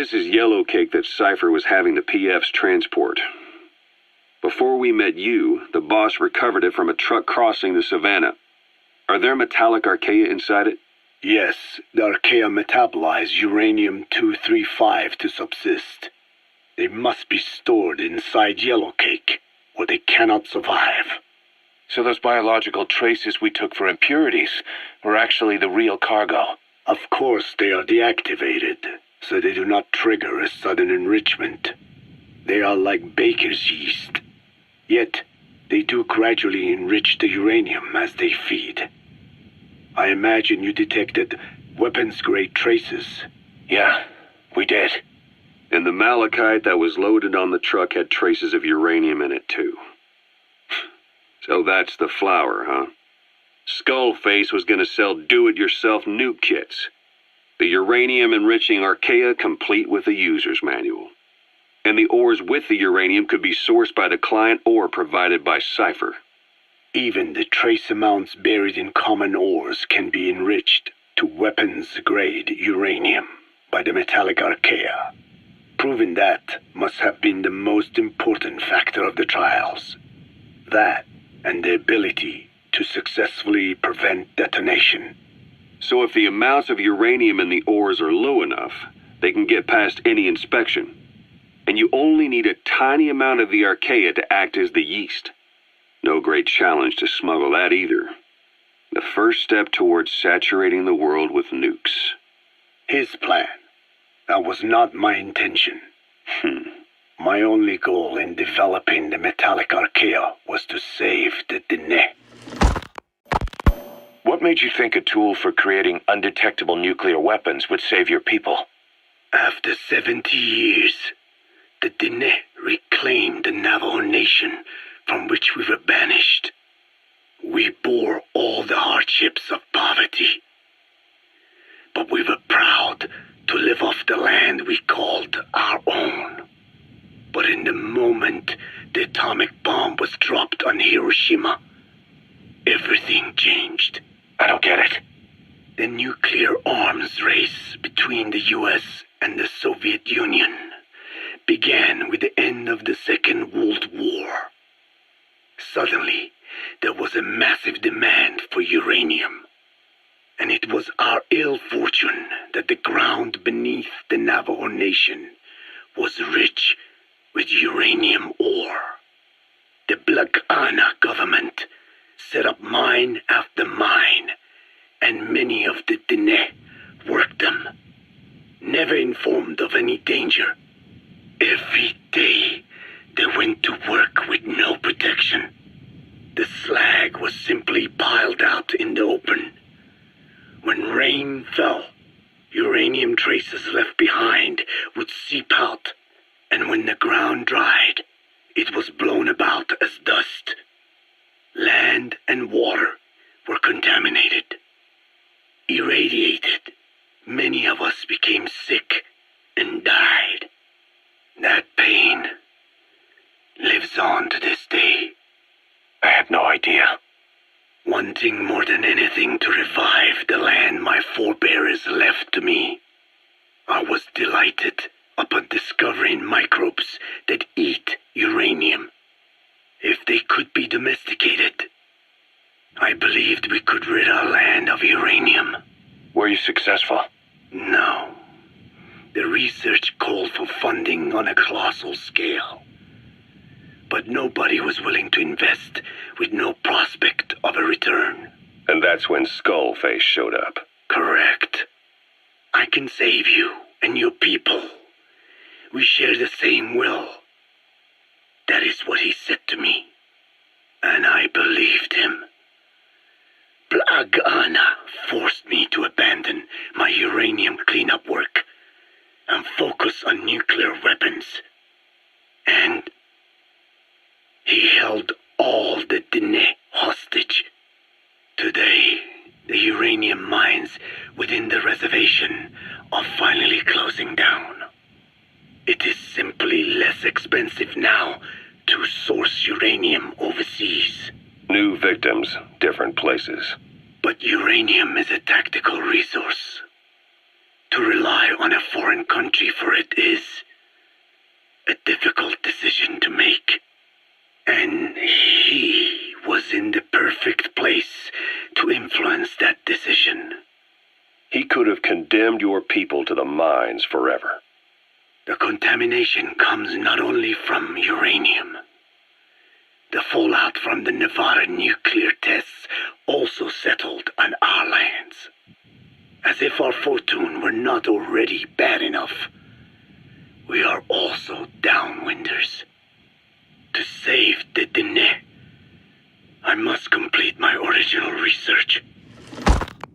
This is yellow cake that Cypher was having the PFs transport. Before we met you, the boss recovered it from a truck crossing the savannah. Are there metallic Archaea inside it? Yes, the Archaea metabolize uranium-235 to subsist. They must be stored inside yellow cake, or they cannot survive. So those biological traces we took for impurities were actually the real cargo? Of course they are deactivated, so they do not trigger a sudden enrichment. They are like baker's yeast. Yet, they do gradually enrich the uranium as they feed. I imagine you detected weapons-grade traces. Yeah, we did. And the malachite that was loaded on the truck had traces of uranium in it, too. So that's the flower, huh? Skullface was gonna sell do-it-yourself nuke kits. The uranium-enriching Archaea complete with a user's manual. And the ores with the uranium could be sourced by the client or provided by Cypher. Even the trace amounts buried in common ores can be enriched to weapons-grade uranium by the metallic Archaea. Proving that must have been the most important factor of the trials. That and the ability to successfully prevent detonation. So if the amounts of uranium in the ores are low enough, they can get past any inspection. And you only need a tiny amount of the Archaea to act as the yeast. No great challenge to smuggle that either. The first step towards saturating the world with nukes. His plan. That was not my intention. My only goal in developing the metallic Archaea was to save the Dene. What made you think a tool for creating undetectable nuclear weapons would save your people? After 70 years, the Dene reclaimed the Navajo nation from which we were banished. We bore all the hardships of poverty. But we were proud to live off the land we called our own. But in the moment the atomic bomb was dropped on Hiroshima, everything changed. I don't get it. The nuclear arms race between the US and the Soviet Union began with the end of the Second World War. Suddenly, there was a massive demand for uranium. And it was our ill fortune that the ground beneath the Navajo Nation was rich with uranium ore. The Black Ana government set up mine after mine, and many of the Dene worked them, never informed of any danger. Every day, they went to work with no protection. The slag was simply piled out in the open. When rain fell, uranium traces left behind would seep out, and when the ground dried, it was blown about as dust. Land and water were contaminated. Irradiated, many of us became sick and died. That pain lives on to this day. I had no idea. Wanting more than anything to revive the land my forebears left to me, I was delighted upon discovering microbes that eat uranium. If they could be domesticated, I believed we could rid our land of uranium. Were you successful? No. The research called for funding on a colossal scale. But nobody was willing to invest with no prospect of a return. And that's when Skullface showed up. Correct. I can save you and your people. We share the same will. That is what he said to me. And I believed him. Black Ana forced me to abandon my uranium cleanup work and focus on nuclear weapons. And he held all the Dene hostage. Today, the uranium mines within the reservation are finally closing down. It is simply less expensive now to source uranium overseas. New victims, different places. But uranium is a tactical resource. To rely on a foreign country for it is a difficult decision to make. And he was in the perfect place to influence that decision. He could have condemned your people to the mines forever. The contamination comes not only from uranium. The fallout from the Nevada nuclear tests also settled on our lands. As if our fortune were not already bad enough,